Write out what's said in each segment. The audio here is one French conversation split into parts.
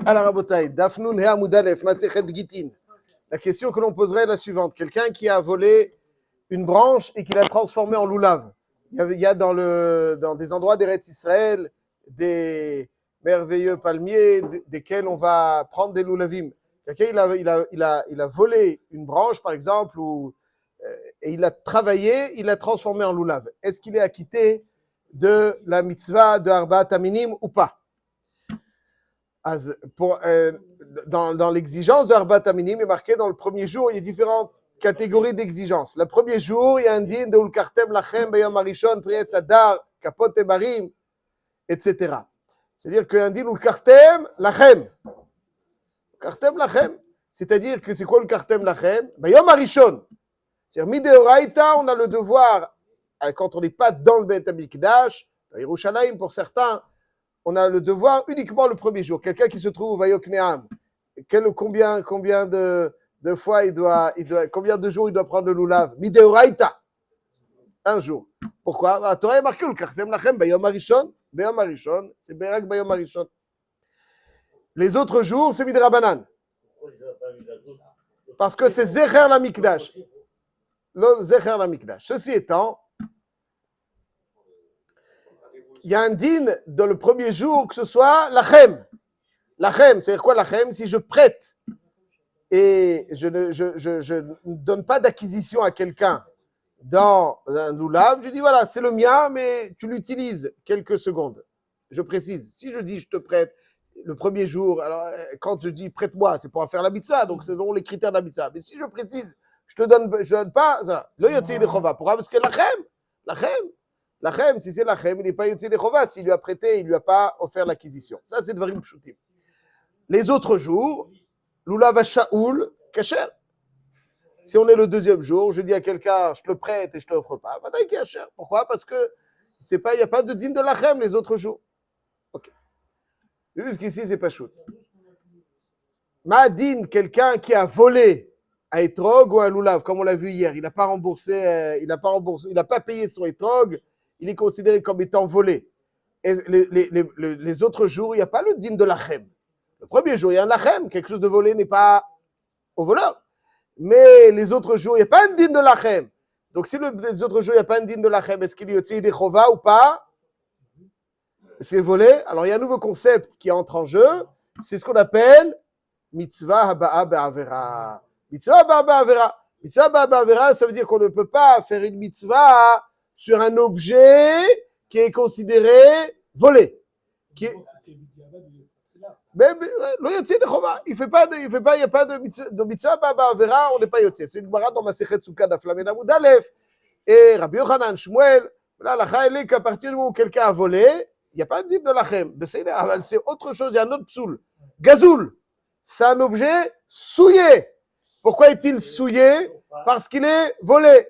Alors, Rabotai, Dafnun He Amud Aleph, Masechet Gitin. La question que l'on poserait est la suivante. Quelqu'un qui a volé une branche et qui l'a transformée en loulav. Il y a dans des endroits d'Eretz Israël des merveilleux palmiers desquels on va prendre des loulavim. Quelqu'un, il a volé une branche, par exemple, et il a travaillé, il l'a transformé en loulav. Est-ce qu'il est acquitté de la mitzvah de Arbaat Aminim ou pas? Dans l'exigence de Arbaat Aminim, il est marqué dans le premier jour, il y a différentes catégories d'exigences. Le premier jour, il y a un din de Ulkartem Lachem Bayom Arishon, Priet Adar, Kapot Ebarim, etc. C'est-à-dire qu'un din Ulkartem Lachem. Kartem Lachem. C'est-à-dire que c'est quoi le Kartem Lachem? Bayom Arishon. C'est-à-dire, Mideoraita, on a le devoir, quand on n'est pas dans le Beit HaMikdash, dans Yerushalayim pour certains, on a le devoir uniquement le premier jour. Quelqu'un qui se trouve à Yokneam, combien de fois combien de jours il doit prendre le loulav? Mideoraita. Un jour. Pourquoi? La Torah est marquée le Kartem Lachem Bayom Arishon. Bayom Arishon, c'est Berak Bayom Arishon. Les autres jours, c'est Midrabanan. Parce que c'est Zecher la Mikdash. Zecher la Mikdash. Ceci étant, il y a un din dans le premier jour que ce soit lachem. Lachem, c'est-à-dire quoi lachem? Si je prête et je ne donne pas d'acquisition à quelqu'un dans un loulav, je dis voilà, c'est le mien, mais tu l'utilises quelques secondes. Je précise, si je dis je te prête le premier jour, alors quand je dis prête-moi, c'est pour en faire la mitzvah, donc c'est selon les critères de la mitzvah. Mais si je précise, je te donne pas, ça, le yotzi de chova. Pourquoi? Parce que lachem, si c'est lachem, il n'est pas yotzi de chova. S'il lui a prêté, il ne lui a pas offert l'acquisition. Ça, c'est dvarim pshutim. Les autres jours, lulav shaoul, kasher. Si on est le deuxième jour, je dis à quelqu'un, je te le prête et je ne te l'offre pas, vadaï kasher. Pourquoi? Parce que il n'y a pas de din de lachem les autres jours. Ok. Jusqu'ici, c'est pas shoot. Madine, quelqu'un qui a volé un etrog ou un loulav, comme on l'a vu hier, il n'a pas remboursé, il n'a pas payé son etrog, il est considéré comme étant volé. Et les autres jours, il n'y a pas le din de lachem. Le premier jour, il y a un lachem, quelque chose de volé n'est pas au voleur. Mais les autres jours, il n'y a pas un din de lachem. Donc si les autres jours, il n'y a pas un din de lachem, est-ce qu'il y a des chova ou pas? C'est volé. Alors il y a un nouveau concept qui entre en jeu, c'est ce qu'on appelle mitzvah haba'a be'avera. Mitzvah haba'a be'avera. Mitzvah haba'a be'avera, ça veut dire qu'on ne peut pas faire une mitzvah sur un objet qui est considéré volé. Mais le yotzi de chova, il n'y a pas de mitzvah haba'a be'avera, on n'est pas yotzi. C'est une gemara dans Masechet Sukkah daf lamed amud aleph. Et Rabbi Yochanan Shmuel, là la chaylik, qu'à partir du moment où quelqu'un a volé, il n'y a pas de dit de lachem. C'est autre chose, il y a un autre psoul. Gazoul, c'est un objet souillé. Pourquoi est-il souillé? Parce qu'il est volé.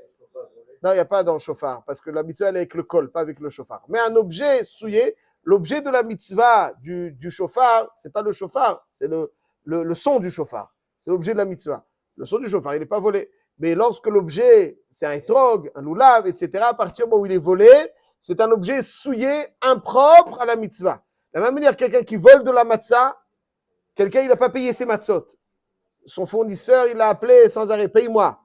Non, il n'y a pas dans le chauffard, parce que la mitzvah elle est avec le col, pas avec le chauffard. Mais un objet souillé, l'objet de la mitzvah du chauffard, ce n'est pas le chauffard, c'est le son du chauffard. C'est l'objet de la mitzvah. Le son du chauffard, il n'est pas volé. Mais lorsque l'objet, c'est un etrog, un loulav, etc., à partir du moment où il est volé, c'est un objet souillé, impropre à la mitzvah. De la même manière, quelqu'un qui vole de la matzah, quelqu'un, il n'a pas payé ses matzot. Son fournisseur, il l'a appelé sans arrêt, paye-moi.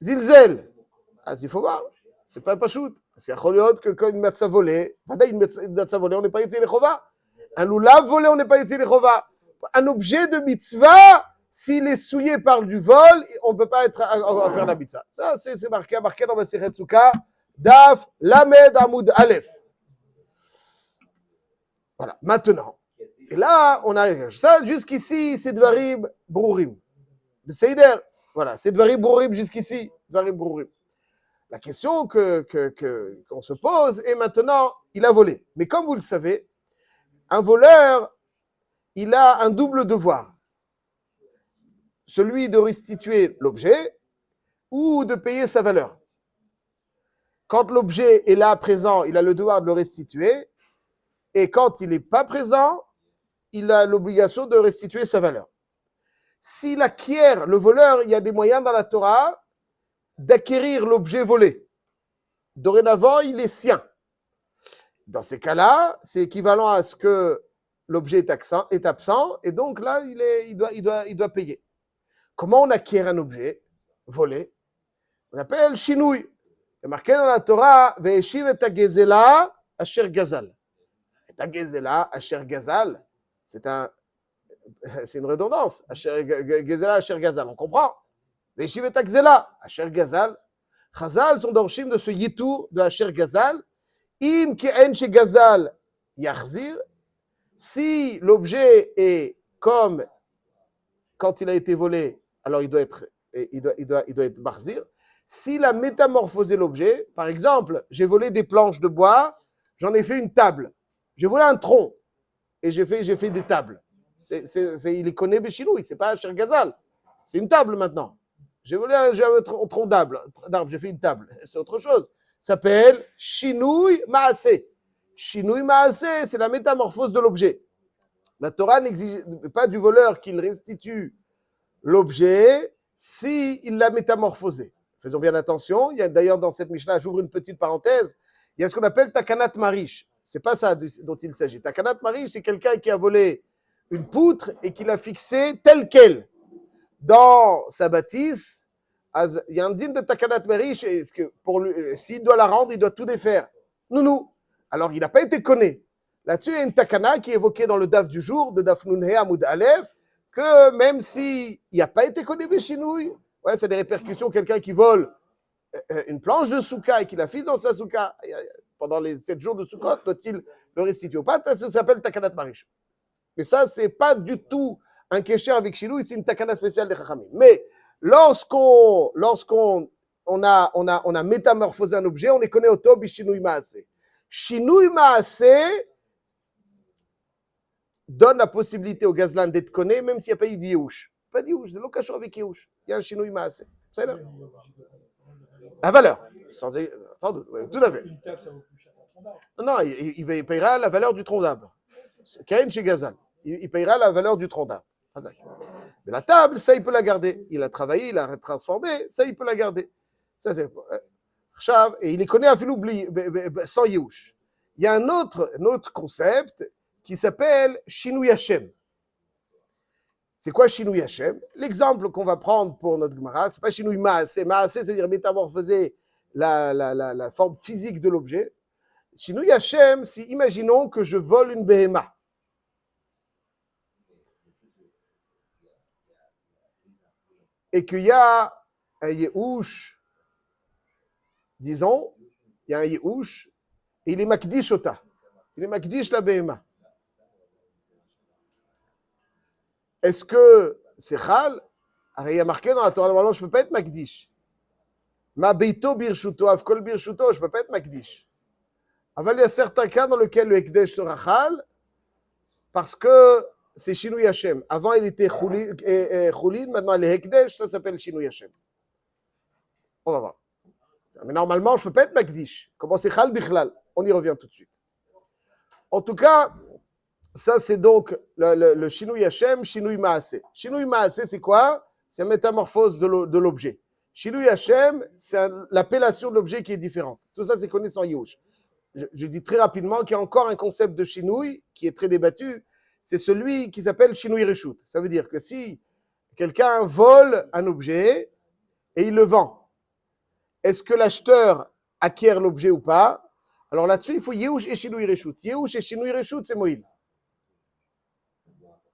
Zilzel. Ah, il faut voir. C'est pas shoot. Parce qu'il y a choliot que quand une matzah volée, une matzah volée, on n'est pas yotzi de chova. Un loulav volé, on n'est pas yotzi de chova. Un objet de mitzvah, s'il est souillé par du vol, on ne peut pas à faire la mitzvah. Ça, c'est marqué dans Masechet Sukkah, Daf Lamed Amud Aleph. Voilà, maintenant. Et là, on arrive. Ça, jusqu'ici, c'est Dvarim Brourim. Seider, voilà, c'est Dvarim Brourim jusqu'ici. Dvarim Brourim. La question qu'on se pose est maintenant, il a volé. Mais comme vous le savez, un voleur, il a un double devoir. Celui de restituer l'objet ou de payer sa valeur. Quand l'objet est là présent, il a le devoir de le restituer, et quand il n'est pas présent, il a l'obligation de restituer sa valeur. S'il acquiert le voleur, il y a des moyens dans la Torah d'acquérir l'objet volé. Dorénavant, il est sien. Dans ces cas-là, c'est équivalent à ce que l'objet est absent, et donc là, il doit payer. Comment on acquiert un objet volé? On appelle shinui. Il est marqué dans la Torah, Ve'eshiv et hagezela asher gazal. Et hagezela asher gazal, c'est une redondance. Gezela asher gazal, on comprend. Ve'eshiv et hagezela asher gazal. Chazal sont dorshim de ce yitour de asher gazal. Im ki en she gazal yachzir. Si l'objet est comme quand il a été volé, alors il doit être barzir. S'il a métamorphosé l'objet, par exemple, j'ai volé des planches de bois, j'en ai fait une table. J'ai volé un tronc et j'ai fait des tables. Il est connu béchinouille, c'est pas Asher Gazal. C'est une table maintenant. J'ai volé un tronc d'arbre, j'ai fait une table. C'est autre chose. Ça s'appelle Shinouille Maaseh. Shinouille Maaseh, c'est la métamorphose de l'objet. La Torah n'exige pas du voleur qu'il restitue l'objet s'il l'a métamorphosé. Faisons bien attention. Il y a d'ailleurs dans cette Mishnah, j'ouvre une petite parenthèse, il y a ce qu'on appelle Takanat Marish. C'est pas ça dont il s'agit. Takanat Marish, c'est quelqu'un qui a volé une poutre et qui l'a fixée telle qu'elle dans sa bâtisse. Il y a un digne de Takanat Marish, s'il doit la rendre, il doit tout défaire. Nounou. Alors, il n'a pas été connu. Là-dessus, il y a une takana qui est évoquée dans le daf du jour, de daf Nunhe Amoud Aleph, que même s'il n'a pas été connu Béchinouille, ouais, c'est des répercussions. Quelqu'un qui vole une planche de souka et qui la fixe dans sa souka pendant les 7 jours de Sukkot, doit-il le restituer ou pas? Ça s'appelle takanat marish. Mais ça, c'est pas du tout un kécher avec Chilou, c'est une takana spéciale des Chachamim. Mais lorsqu'on a métamorphosé un objet, on les connaît au top, Shinui Maaseh. Shinui Maaseh donne la possibilité au gazlan d'être connu, même s'il n'y a pas eu de Yehush. Pas de Yehush, c'est l'occasion avec Yehush. Il y a un Shinui Maaseh. C'est là. La valeur. Sans doute, oui, tout à fait. Non, il payera la valeur du tronc d'arbre. Kain chez Gazal. Il payera la valeur du tronc d'arbre. Mais la table, ça, il peut la garder. Il a travaillé, il a transformé, ça, il peut la garder. Ça, c'est. Et il les connaît à Filou sans Yehush. Il y a un autre concept qui s'appelle Shinui Hashem. C'est quoi Shinui Hashem? L'exemple qu'on va prendre pour notre Gemara, c'est pas Shinui Maaseh. Maaseh, c'est-à-dire métamorphoser la forme physique de l'objet. Shinui Hashem, c'est imaginons que je vole une behema. Et qu'il y a un Yehush, disons, il y a un Yehush, et il est Makdish Ota. Il est Makdish la behema. Est-ce que c'est Chal? Il y a marqué dans la Torah, normalement, je ne peux pas être Makdish. Ma beito birshuto, avkol birshuto, je ne peux pas être Makdish. Aval, il y a certains cas dans lesquels le Ekdesh sera Chal, parce que c'est Shinui Hashem. Avant, il était Choulin, maintenant, il est Ekdesh, ça s'appelle Shinui Hashem. On va voir. Mais normalement, je ne peux pas être Makdish. Comment c'est Chal Bichlal? On y revient tout de suite. En tout cas, ça, c'est donc le Shinui Hashem, Shinui Maaseh. Shinui Maaseh, c'est quoi? C'est la métamorphose de l'objet. Shinui Hashem, c'est l'appellation de l'objet qui est différente. Tout ça, c'est connu sans Yehush. Je dis très rapidement qu'il y a encore un concept de Shinui qui est très débattu. C'est celui qui s'appelle Shinui Reshut. Ça veut dire que si quelqu'un vole un objet et il le vend, est-ce que l'acheteur acquiert l'objet ou pas? Alors là-dessus, il faut Yehush et Shinui Reshut. Yehush et Shinui Reshut, c'est Moïl.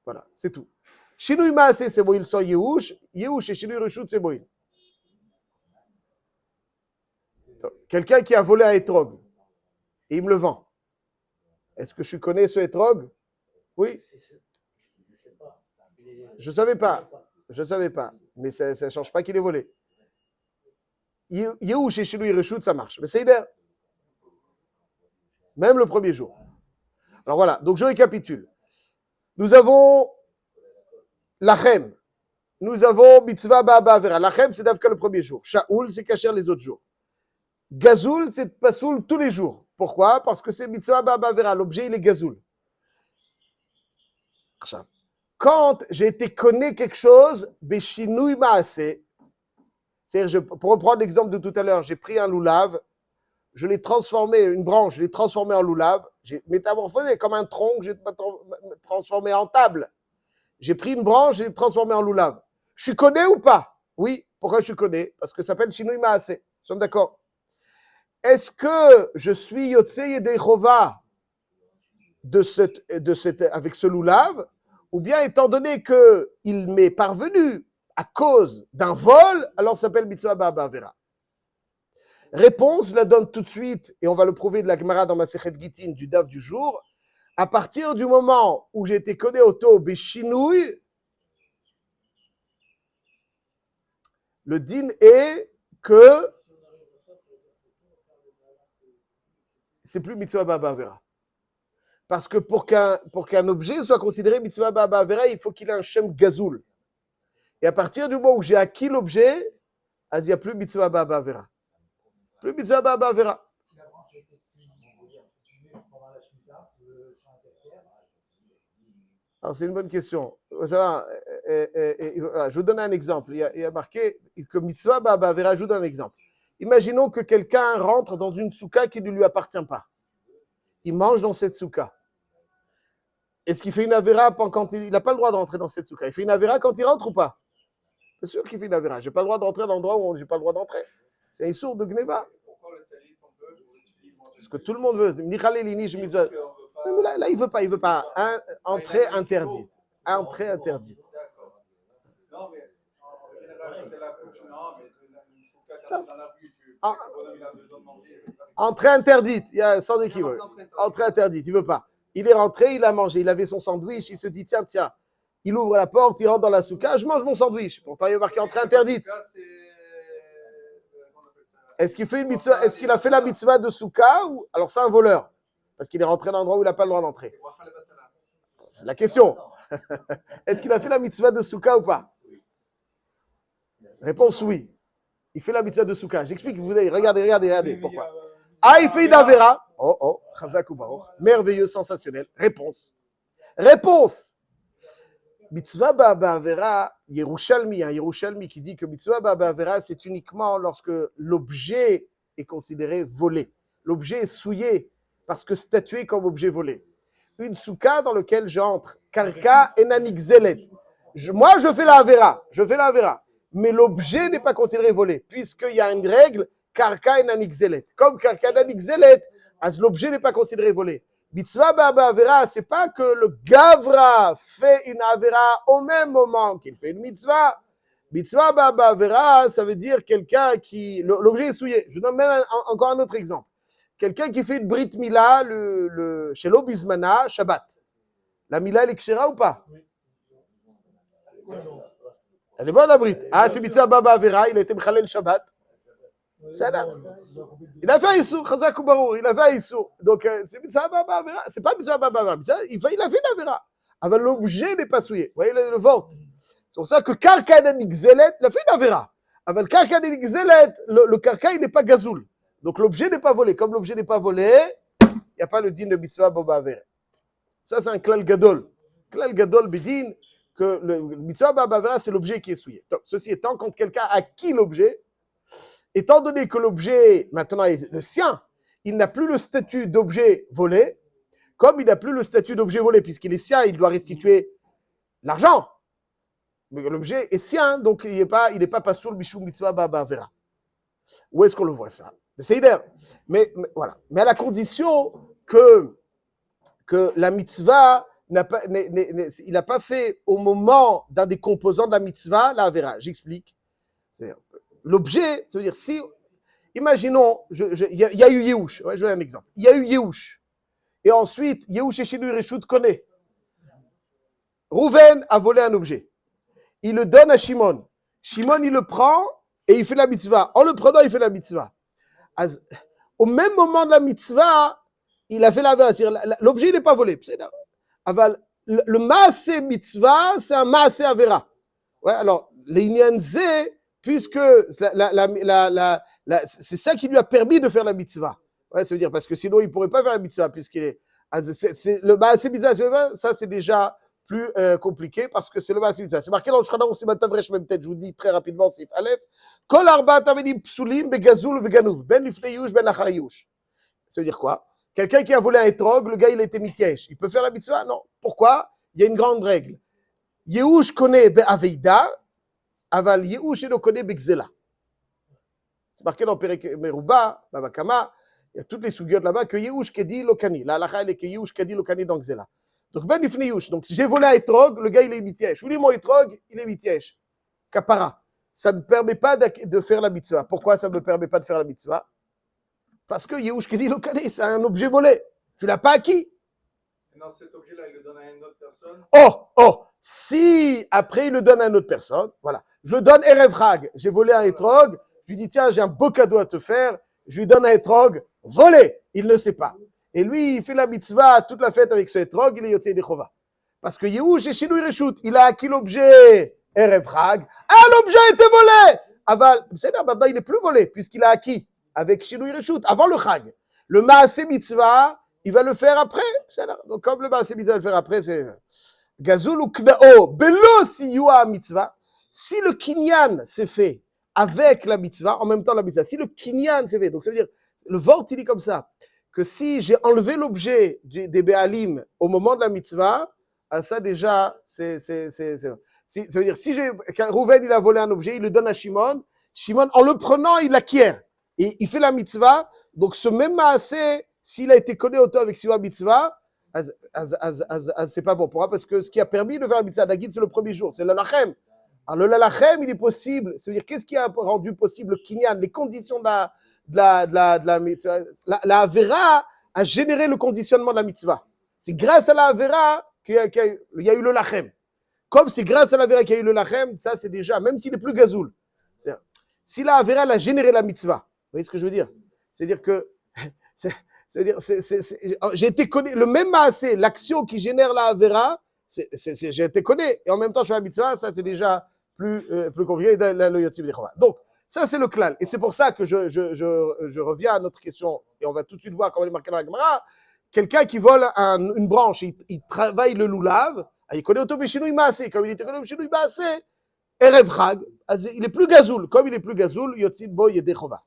Voilà, c'est tout. Shinui Maaseh, c'est Moïl sans Yehush. Yehush et Shinui Reshut, c'est Moïl. Quelqu'un qui a volé un étrog et il me le vend. Est-ce que je connais ce étrog? Oui. Je ne savais pas. Je ne savais pas. Mais ça ne change pas qu'il est volé. Yehush et Shinui Reshut, ça marche. Mais c'est idéal. Même le premier jour. Alors voilà, donc je récapitule. Nous avons Lachem. Nous avons Mitzvah Ba'aba Avera. Lachem, c'est d'Avka le premier jour. Shaoul, c'est Kacher les autres jours. Gazoul, c'est Pasoul tous les jours. Pourquoi? Parce que c'est Mitzvah Ba'aba Avera. L'objet, il est Gazoul. Quand j'ai été connu quelque chose, Beshinui Maaseh, c'est-à-dire, pour reprendre l'exemple de tout à l'heure, j'ai pris un loulav, je l'ai transformé, une branche, je l'ai transformé en loulav, J'ai métamorphosé comme un tronc, j'ai transformé en table. J'ai pris une branche, j'ai transformé en loulav. Je suis conné ou pas? Oui. Pourquoi je suis conné? Parce que ça s'appelle Shinui Maase. Nous sommes d'accord. Est-ce que je suis Yotze Yedei Chova avec ce loulav? Ou bien, étant donné qu'il m'est parvenu à cause d'un vol, alors ça s'appelle Mitzvah Ba'avera. Réponse, je la donne tout de suite, et on va le prouver de la Gemara dans ma Sechet Gitin du Daf du jour. À partir du moment où j'ai été conné auto Beshinouï, le din est que c'est plus Mitzvah Ba'avera. Parce que pour qu'un objet soit considéré Mitzvah Ba'avera, il faut qu'il ait un Shem Gazoul. Et à partir du moment où j'ai acquis l'objet, il n'y a plus Mitzvah Ba'avera. Plus Mitzvah Ba'avera. Alors, c'est une bonne question. Je vous donne un exemple. Il y a marqué que Mitzvah Ba'avera, je vous donne un exemple. Imaginons que quelqu'un rentre dans une souka qui ne lui appartient pas. Il mange dans cette souka. Est-ce qu'il fait une avera quand il n'a pas le droit de rentrer dans cette souka? Il fait une avera quand il rentre ou pas? C'est sûr qu'il fait une avera. Je n'ai pas le droit d'entrer dans l'endroit où je n'ai pas le droit d'entrer. C'est un sourd de Gneva. Ce que tout le monde veut. Mais là, il ne veut pas. Entrée interdite. Entrée interdite. Entrée interdite, sans équivoque. Entrée interdite, il ne veut pas. Il est rentré, il a mangé, il avait son sandwich, il se dit tiens, il ouvre la porte, il rentre dans la souka, je mange mon sandwich. Pourtant, il est marqué entrée interdite. Est-ce qu'il fait une mitzvah, est-ce qu'il a fait la mitzvah de souka ou alors c'est un voleur parce qu'il est rentré dans un endroit où il n'a pas le droit d'entrer? C'est la question. Est-ce qu'il a fait la mitzvah de souka ou pas? Réponse oui. Il fait la mitzvah de souka. J'explique, vous allez, regardez. Pourquoi? Ah, il fait une avera. Oh, chazak ou baruch. Merveilleux, sensationnel. Réponse. Mitzvah ba'avera, Yerushalmi qui dit que mitzvah ba'avera, c'est uniquement lorsque l'objet est considéré volé. L'objet est souillé parce que statué comme objet volé. Une souka dans laquelle j'entre, karka enanixelet. Moi, je fais la avera. Mais l'objet n'est pas considéré volé, puisqu'il y a une règle, karka enanixelet. Comme karka enanixelet, l'objet n'est pas considéré volé. Mitzvah ba'avera, c'est pas que le gavra fait une avera au même moment qu'il fait une mitzvah. Mitzvah ba'avera, ça veut dire quelqu'un qui... L'objet est souillé. Je donne même encore un autre exemple. Quelqu'un qui fait une brit mila, chez l'obismana, Shabbat. La mila, elle est kshera ou pas? Elle est bonne la brit. Ah, c'est mitzvah ba'avera, il a été mchalel Shabbat. C'est là. Il a fait un issour, chazak ou barour, il a fait un issour. Donc, c'est mitzvah ba'avera. C'est pas mitzvah ba'avera. Il a fait une avera. Mais l'objet n'est pas souillé. Vous voyez le vort. C'est pour ça que karka enanixelet, il a fait une avera. Mais le karka enanixelet, le karka, il n'est pas gazoul. Donc, l'objet n'est pas volé. Comme l'objet n'est pas volé, il n'y a pas le din de mitzvah ba'avera. Ça, c'est un klal gadol. Klal gadol bidin, que le mitzvah ba'avera, c'est l'objet qui est souillé. Donc, ceci étant, quand quelqu'un a acquis l'objet, étant donné que l'objet, maintenant, est le sien, il n'a plus le statut d'objet volé, comme il n'a plus le statut d'objet volé, puisqu'il est sien, il doit restituer l'argent. Mais l'objet est sien, donc il n'est pas pasoul bishou mitzvah ba'avera. Où est-ce qu'on le voit ça? C'est idéal. Mais voilà. Mais à la condition que la mitzvah il n'a pas fait au moment d'un des composants de la mitzvah la avera. J'explique. C'est-à-dire, l'objet, ça veut dire si, imaginons, il y a eu Yehush, je vais donner un exemple. Il y a eu Yehush. Et ensuite, Yehush et Shinu Reshut connaît. Rouven a volé un objet. Il le donne à Shimon. Shimon, il le prend et il fait la mitzvah. En le prenant, il fait la mitzvah. Au même moment de la mitzvah, il a fait la avera. L'objet n'est pas volé. Le maaseh mitzvah, c'est un maaseh avera. Ouais, alors, l'inyan zé, puisque c'est ça qui lui a permis de faire la mitzvah. Ouais, ça veut dire, parce que sinon, il ne pourrait pas faire la mitzvah, puisqu'il est. Le maaseh mitzvah, ça, c'est déjà plus compliqué, parce que c'est le maaseh mitzvah. C'est marqué dans le Shulchan Aruch, c'est Matavresh, même tête, je vous dis très rapidement, c'est Aleph. Kol arba tavedim psulim begazul veganouv, ben lifnei yush, ben lachar yush. Ça veut dire quoi? Quelqu'un qui a volé un étrog, le gars, il a été mitiesh. Il peut faire la mitzvah? Non. Pourquoi? Il y a une grande règle. Yehush connaît be'aveida, aval Yehush il le connaît be'gzela. C'est marqué dans Perek Meruba, Baba Kama, il y a toutes les sougiotes là-bas, que Yehush Kedi Lokani. La halakha, elle est que Yehush Kedi Lokani dans Gzela. Donc, ben ifni Yehush. Donc, si j'ai volé un étrog, le gars, il est mitiesh. Vous dites, mon étrog, il est mitiesh. Kapara. Ça ne permet pas de faire la mitzvah. Pourquoi ça ne me permet pas de faire la mitzvah? Parce que Yehush Kedi Lokani, c'est un objet volé. Tu ne l'as pas acquis. Non, cet objet-là, il le donne à une autre personne. Si après il le donne à une autre personne, voilà. Je le donne Erev Chag. J'ai volé un étrog. Je lui dis, tiens, j'ai un beau cadeau à te faire. Je lui donne un étrog volé. Il ne sait pas. Et lui, il fait la mitzvah, toute la fête avec ce étrog, il est Yotzei Dechova. Parce que Yehush est Shinui Reshut. Il a acquis l'objet Erev Chag. Ah, l'objet a été volé. Aval, maintenant, il n'est plus volé, puisqu'il a acquis avec Shinui Reshut, avant le Chag. Le Maaseh Mitzvah, il va le faire après. Donc, comme le Maaseh Mitzvah va le faire après, c'est Gazul ou Knao, Belo Siyua Mitzvah. Si le Kinyan s'est fait avec la mitzvah, en même temps la mitzvah. Si le kinyan s'est fait, donc ça veut dire, le vort il dit comme ça, que si j'ai enlevé l'objet des Béalim au moment de la mitzvah, ça déjà, ça veut dire, si Rouven il a volé un objet, il le donne à Shimon, Shimon en le prenant, il l'acquiert, et il fait la mitzvah, donc ce même maasé, s'il a été collé au temps avec Siwa mitzvah, c'est pas bon. Pourquoi? Parce que ce qui a permis de faire la mitzvah d'Agid, c'est le premier jour, c'est le lachem. Alors le lalachem, il est possible. C'est-à-dire, qu'est-ce qui a rendu possible le kinyan? Les conditions de la mitzvah. La avera a généré le conditionnement de la mitzvah. C'est grâce à la avera qu'il y a eu le lachem. Comme c'est grâce à la avera qu'il y a eu le lachem, ça c'est déjà, même s'il est plus gazoul. Si la avera a généré la mitzvah, vous voyez ce que je veux dire? C'est-à-dire que, j'ai été connu, le même maasé, l'action qui génère la avera, j'ai été connu, et en même temps je fais la mitzvah, ça c'est déjà plus compliqué. Donc, ça c'est le klal. Et c'est pour ça que je reviens à notre question, et on va tout de suite voir comment il est marqué dans la Gemara. Quelqu'un qui vole une branche, il travaille le loulav, il connaît Otobeshinu Maasé, comme il était connu Otobeshinu Maasé, Erev Chag, il est plus gazoul. Comme il est plus gazoul, Yotzim Bo Yedechova.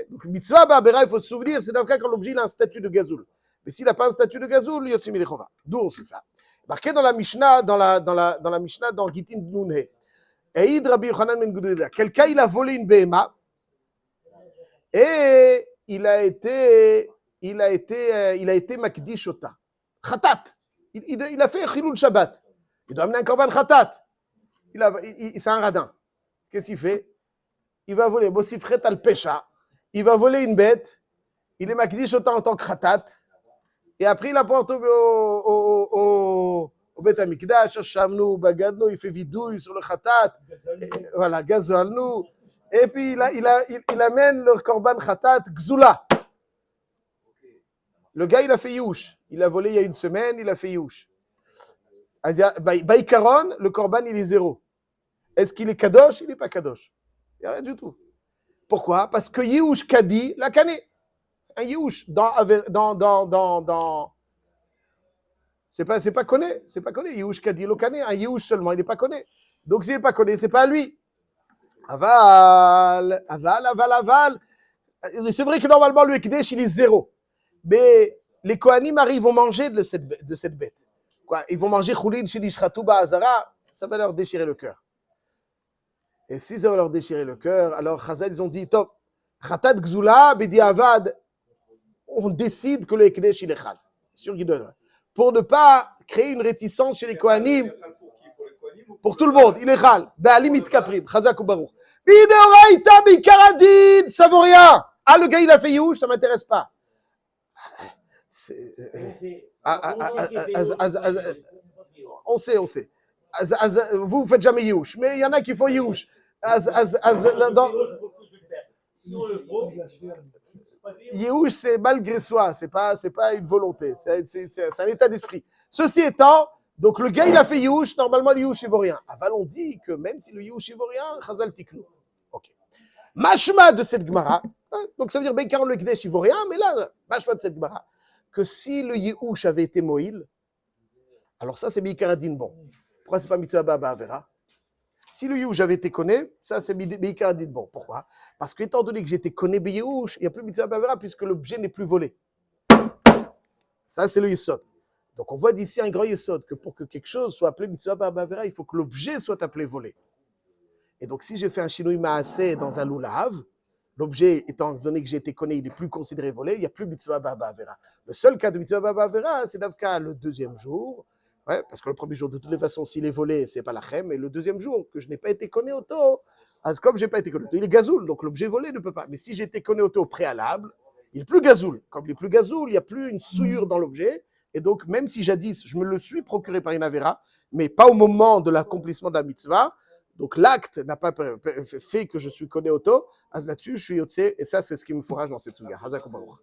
Donc, mitzvah ba'abera, il faut se souvenir, c'est dans le cas quand l'objet a un statut de gazoul. Mais s'il n'a pas un statut de gazoul, Yotzim Yedechova. D'où on fait ça? Marqué dans la Mishnah, dans la Mishnah, dans Gitin Nunhe. Eid Rabbi Yochanan ben Gudela. Quelqu'un, il a volé une BMA et il a été makdish ota. Khatat. Il a fait Chilul Shabbat. Il doit amener un korban khatat. C'est un radin. Qu'est-ce qu'il fait? Il va voler. Bossifret al pesha. Il va voler une bête. Il est makdish ota en tant que khatat. Et après, il apporte au Beth Amikdash, Shamnu, Bagadnu, il fait vidouille sur le khatat, voilà, gazolnu, et puis il amène le korban khatat, gzula. Le gars, il a fait youch. Il a volé il y a une semaine, il a fait youch. Baïkaron, le korban, il est 0. Est-ce qu'il est kadosh? Il n'est pas kadosh. Il n'y a rien du tout. Pourquoi? Parce que youch kadi, la kané. Un youch dans c'est pas connu, Yehush Kadi lo Kané, un Yehush seulement, il n'est pas connu. Donc s'il n'est pas connu, c'est pas lui. Aval. C'est vrai que normalement le Ekdesh il est 0. Mais les Kohanim arrivent à manger de cette bête. Quoi, ils vont manger Choulin Shilish Khatouba Azara, ça va leur déchirer le cœur. Et si ça va leur déchirer le cœur, alors Chazal ils ont dit, top, Khatat Gzula, Bedi Avad, on décide que le Ekdesh il est Khal. Sur Guidon. Pour ne pas créer une réticence chez les Kohanim, pour tout le monde, il est Khal. Ba'alim Kaprim, Chazak ou Baruch. Bideoraïta Bikaradid, ça vaut rien. Ah, le gars il a fait Youch, ça ne m'intéresse pas. On sait. Vous ne faites jamais Youch, mais il y en a qui font Youch. Yehush, c'est malgré soi, c'est pas une volonté, c'est un état d'esprit. Ceci étant, donc le gars il a fait Yehush, normalement le Yehush il vaut rien. Aval on dit que même si le Yehush il vaut rien, Chazal tiknou. Ok. Mashma de cette Gemara, donc ça veut dire Beikar le Kdesh il vaut rien, mais là, Mashma de cette Gemara, que si le Yehush avait été Moïl, alors ça c'est Beikar Adin bon. Pourquoi c'est pas Mitzvah Ba'avera? Si le Yehush avait été connu, ça c'est Beikar Adin bon. Pourquoi? Parce que étant donné que j'étais connu Yehush, il n'y a plus Mitzvah Ba'avera puisque l'objet n'est plus volé. Ça, c'est le yesod. Donc, on voit d'ici un grand yesod, que pour que quelque chose soit appelé mitzvah ba'avera, il faut que l'objet soit appelé volé. Et donc, si j'ai fait un shinui ma'aseh dans un lulav, l'objet, étant donné que j'ai été connu, il n'est plus considéré volé, il n'y a plus mitzvah ba'avera. Le seul cas de mitzvah ba'avera, c'est d'Avka le deuxième jour, ouais, parce que le premier jour, de toutes les façons, s'il est volé, c'est pas la chem, et le deuxième jour, que je n'ai pas été connu auto, comme je n'ai pas été connu auto, il est gazoul, donc l'objet volé ne peut pas. Mais si j'ai été connu auto au préalable, il est plus gazoul. Comme il est plus gazoul, il n'y a plus une souillure dans l'objet, et donc même si jadis, je me le suis procuré par une avera, mais pas au moment de l'accomplissement de la mitzvah, donc l'acte n'a pas fait que je suis connu auto, là-dessus, je suis yotse, et ça, c'est ce qui me fourrage dans cette souga. Hazak Baruch.